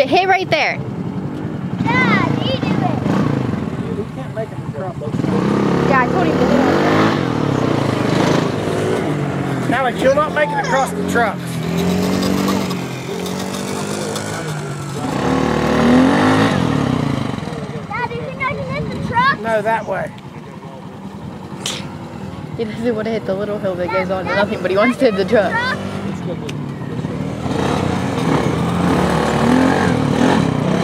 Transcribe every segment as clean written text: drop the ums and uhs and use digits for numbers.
Alright, hit right there. Dad, you do it. He can't make it in the truck. Yeah, I told him to do it. Alex, you'll not make it across the trucks. Dad, do you think I can hit the truck? No, that way. He doesn't want to hit the little hill that goes on to nothing, but he wants to hit the truck.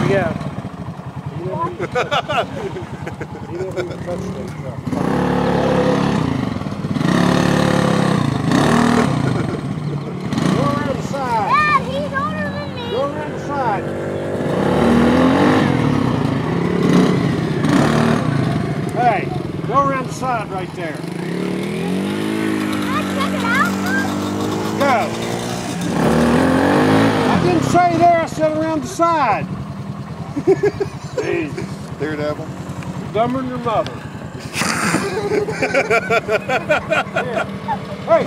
Yeah. Go around the side. Dad, he's older than me. Go around the side. Hey, go around the side right there. Can I check it out? Go. I didn't say there, I said around the side. Jesus. Daredevil. Dumber than your mother. Here. Hey,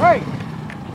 hey.